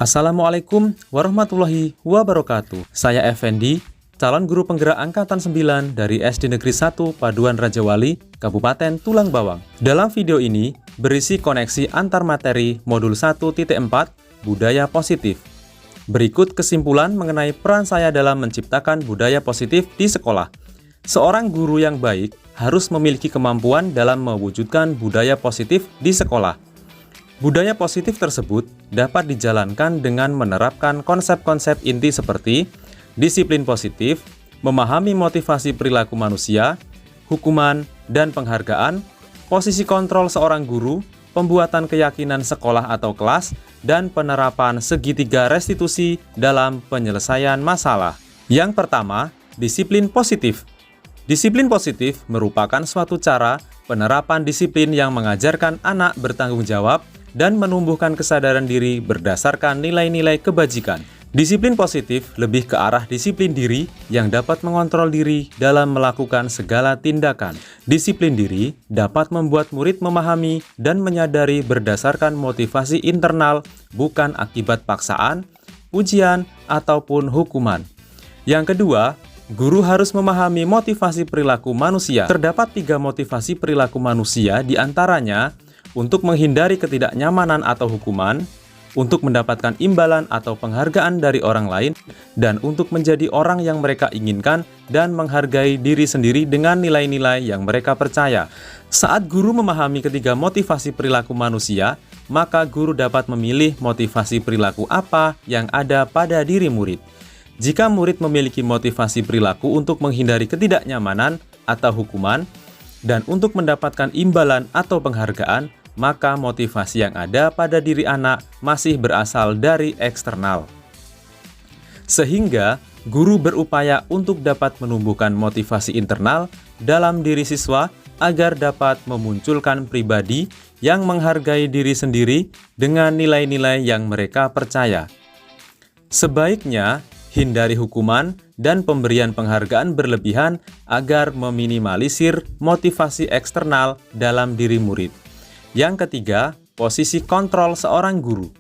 Assalamualaikum warahmatullahi wabarakatuh. Saya Effendi, calon guru penggerak Angkatan 9 dari SD Negeri 1 Paduan Rajawali, Kabupaten Tulang Bawang. Dalam video ini berisi koneksi antar materi modul 1.4 Budaya Positif. Berikut kesimpulan mengenai peran saya dalam menciptakan budaya positif di sekolah. Seorang guru yang baik harus memiliki kemampuan dalam mewujudkan budaya positif di sekolah. Budaya positif tersebut dapat dijalankan dengan menerapkan konsep-konsep inti seperti disiplin positif, memahami motivasi perilaku manusia, hukuman dan penghargaan, posisi kontrol seorang guru, pembuatan keyakinan sekolah atau kelas, dan penerapan segitiga restitusi dalam penyelesaian masalah. Yang pertama, disiplin positif. Disiplin positif merupakan suatu cara penerapan disiplin yang mengajarkan anak bertanggung jawab dan menumbuhkan kesadaran diri berdasarkan nilai-nilai kebajikan. Disiplin positif lebih ke arah disiplin diri yang dapat mengontrol diri dalam melakukan segala tindakan. Disiplin diri dapat membuat murid memahami dan menyadari berdasarkan motivasi internal, bukan akibat paksaan, ujian, ataupun hukuman. Yang kedua, guru harus memahami motivasi perilaku manusia. Terdapat 3 motivasi perilaku manusia, diantaranya untuk menghindari ketidaknyamanan atau hukuman, untuk mendapatkan imbalan atau penghargaan dari orang lain, dan untuk menjadi orang yang mereka inginkan dan menghargai diri sendiri dengan nilai-nilai yang mereka percaya. Saat guru memahami ketiga motivasi perilaku manusia, maka guru dapat memilih motivasi perilaku apa yang ada pada diri murid. Jika murid memiliki motivasi perilaku untuk menghindari ketidaknyamanan atau hukuman, dan untuk mendapatkan imbalan atau penghargaan, maka motivasi yang ada pada diri anak masih berasal dari eksternal. Sehingga, guru berupaya untuk dapat menumbuhkan motivasi internal dalam diri siswa agar dapat memunculkan pribadi yang menghargai diri sendiri dengan nilai-nilai yang mereka percaya. Sebaiknya, hindari hukuman dan pemberian penghargaan berlebihan agar meminimalisir motivasi eksternal dalam diri murid. Yang ketiga, posisi kontrol seorang guru.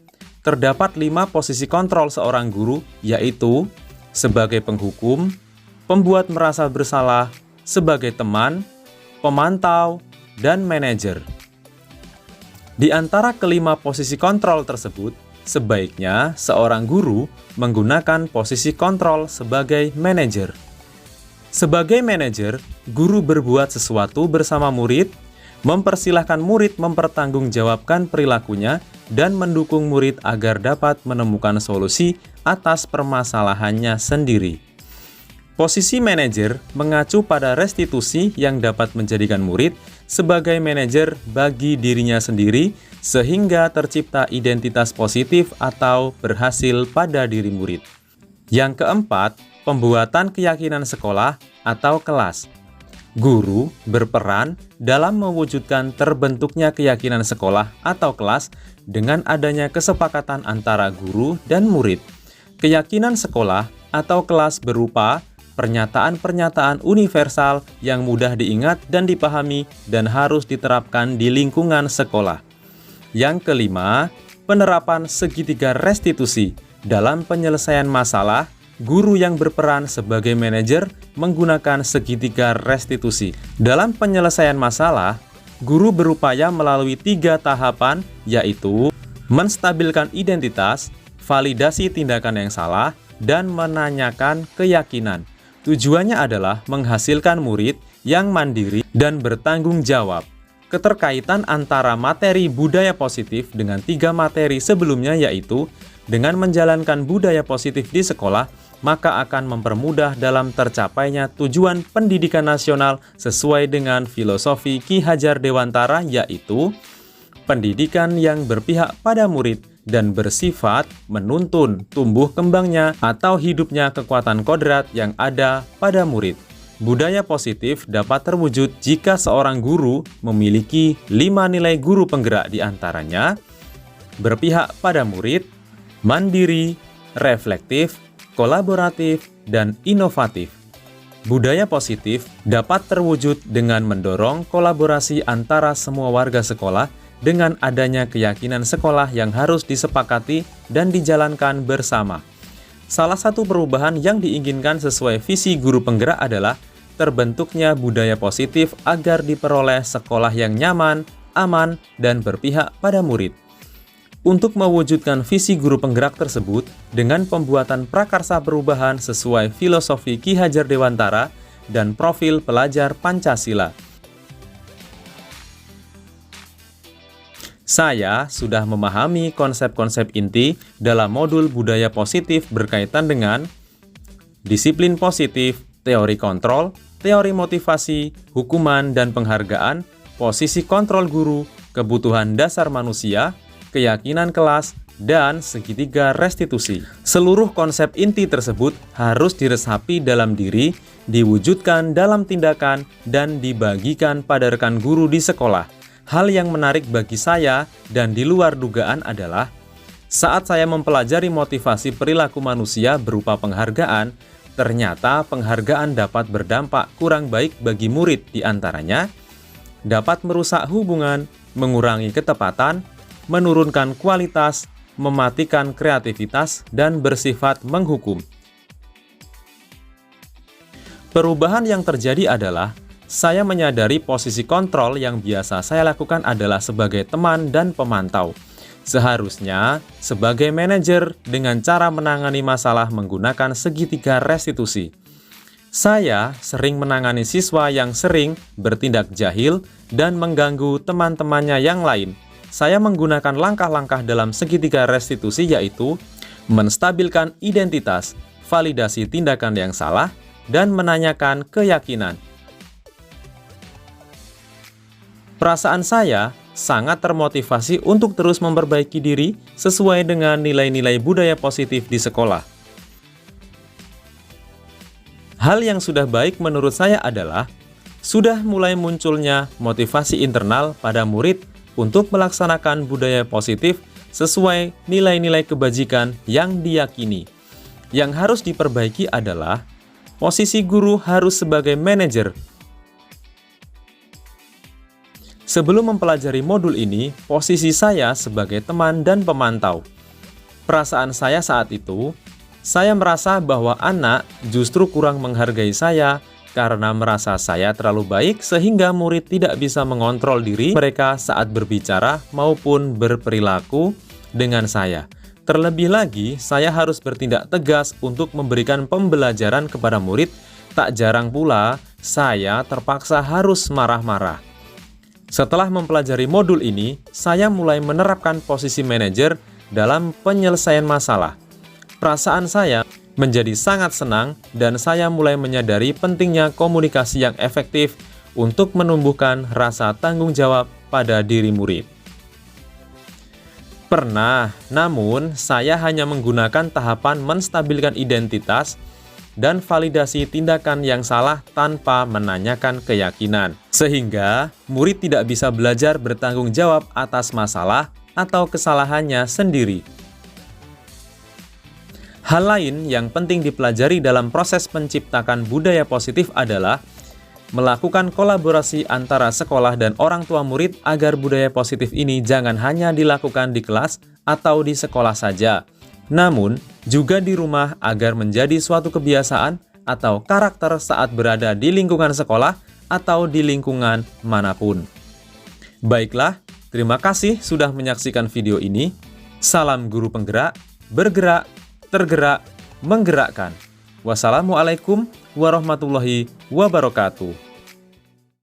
Terdapat 5 posisi kontrol seorang guru, yaitu sebagai penghukum, pembuat merasa bersalah, sebagai teman, pemantau, dan manajer. Di antara kelima posisi kontrol tersebut, sebaiknya seorang guru menggunakan posisi kontrol sebagai manajer. Sebagai manajer, guru berbuat sesuatu bersama murid, mempersilahkan murid mempertanggungjawabkan perilakunya, dan mendukung murid agar dapat menemukan solusi atas permasalahannya sendiri. Posisi manajer mengacu pada restitusi yang dapat menjadikan murid sebagai manajer bagi dirinya sendiri, sehingga tercipta identitas positif atau berhasil pada diri murid. Yang keempat, pembuatan keyakinan sekolah atau kelas. Guru berperan dalam mewujudkan terbentuknya keyakinan sekolah atau kelas dengan adanya kesepakatan antara guru dan murid. Keyakinan sekolah atau kelas berupa pernyataan-pernyataan universal yang mudah diingat dan dipahami dan harus diterapkan di lingkungan sekolah. Yang kelima, penerapan segitiga restitusi. Dalam penyelesaian masalah, guru yang berperan sebagai manajer menggunakan segitiga restitusi. Dalam penyelesaian masalah, guru berupaya melalui 3 tahapan, yaitu menstabilkan identitas, validasi tindakan yang salah, dan menanyakan keyakinan. Tujuannya adalah menghasilkan murid yang mandiri dan bertanggung jawab. Keterkaitan antara materi budaya positif dengan 3 materi sebelumnya, yaitu dengan menjalankan budaya positif di sekolah, maka akan mempermudah dalam tercapainya tujuan pendidikan nasional sesuai dengan filosofi Ki Hajar Dewantara, yaitu pendidikan yang berpihak pada murid dan bersifat menuntun tumbuh kembangnya atau hidupnya kekuatan kodrat yang ada pada murid. Budaya positif dapat terwujud jika seorang guru memiliki 5 nilai guru penggerak, diantaranya berpihak pada murid, mandiri, reflektif, kolaboratif, dan inovatif. Budaya positif dapat terwujud dengan mendorong kolaborasi antara semua warga sekolah dengan adanya keyakinan sekolah yang harus disepakati dan dijalankan bersama. Salah satu perubahan yang diinginkan sesuai visi guru penggerak adalah terbentuknya budaya positif agar diperoleh sekolah yang nyaman, aman, dan berpihak pada murid. Untuk mewujudkan visi guru penggerak tersebut dengan pembuatan prakarsa perubahan sesuai filosofi Ki Hajar Dewantara dan profil pelajar Pancasila. Saya sudah memahami konsep-konsep inti dalam modul budaya positif berkaitan dengan disiplin positif, teori kontrol, teori motivasi, hukuman dan penghargaan, posisi kontrol guru, kebutuhan dasar manusia, keyakinan kelas, dan segitiga restitusi. Seluruh konsep inti tersebut harus diresapi dalam diri, diwujudkan dalam tindakan, dan dibagikan pada rekan guru di sekolah. Hal yang menarik bagi saya dan di luar dugaan adalah saat saya mempelajari motivasi perilaku manusia berupa penghargaan, ternyata penghargaan dapat berdampak kurang baik bagi murid, di antaranya dapat merusak hubungan, mengurangi ketepatan, menurunkan kualitas, mematikan kreativitas, dan bersifat menghukum. Perubahan yang terjadi adalah saya menyadari posisi kontrol yang biasa saya lakukan adalah sebagai teman dan pemantau. Seharusnya sebagai manajer dengan cara menangani masalah menggunakan segitiga restitusi. Saya sering menangani siswa yang sering bertindak jahil dan mengganggu teman-temannya yang lain. Saya menggunakan langkah-langkah dalam segitiga restitusi, yaitu menstabilkan identitas, validasi tindakan yang salah, dan menanyakan keyakinan. Perasaan saya sangat termotivasi untuk terus memperbaiki diri sesuai dengan nilai-nilai budaya positif di sekolah. Hal yang sudah baik menurut saya adalah sudah mulai munculnya motivasi internal pada murid untuk melaksanakan budaya positif sesuai nilai-nilai kebajikan yang diyakini. Yang harus diperbaiki adalah posisi guru harus sebagai manajer. Sebelum mempelajari modul ini, posisi saya sebagai teman dan pemantau. Perasaan saya saat itu, saya merasa bahwa anak justru kurang menghargai saya karena merasa saya terlalu baik sehingga murid tidak bisa mengontrol diri mereka saat berbicara maupun berperilaku dengan saya. Terlebih lagi, saya harus bertindak tegas untuk memberikan pembelajaran kepada murid. Tak jarang pula, saya terpaksa harus marah-marah. Setelah mempelajari modul ini, saya mulai menerapkan posisi manajer dalam penyelesaian masalah. Perasaan saya menjadi sangat senang dan saya mulai menyadari pentingnya komunikasi yang efektif untuk menumbuhkan rasa tanggung jawab pada diri murid. Pernah, namun saya hanya menggunakan tahapan menstabilkan identitas dan validasi tindakan yang salah tanpa menanyakan keyakinan. Sehingga murid tidak bisa belajar bertanggung jawab atas masalah atau kesalahannya sendiri. Hal lain yang penting dipelajari dalam proses menciptakan budaya positif adalah melakukan kolaborasi antara sekolah dan orang tua murid agar budaya positif ini jangan hanya dilakukan di kelas atau di sekolah saja, namun juga di rumah agar menjadi suatu kebiasaan atau karakter saat berada di lingkungan sekolah atau di lingkungan manapun. Baiklah, terima kasih sudah menyaksikan video ini. Salam guru penggerak, bergerak, tergerak, menggerakkan. Wassalamualaikum warahmatullahi wabarakatuh.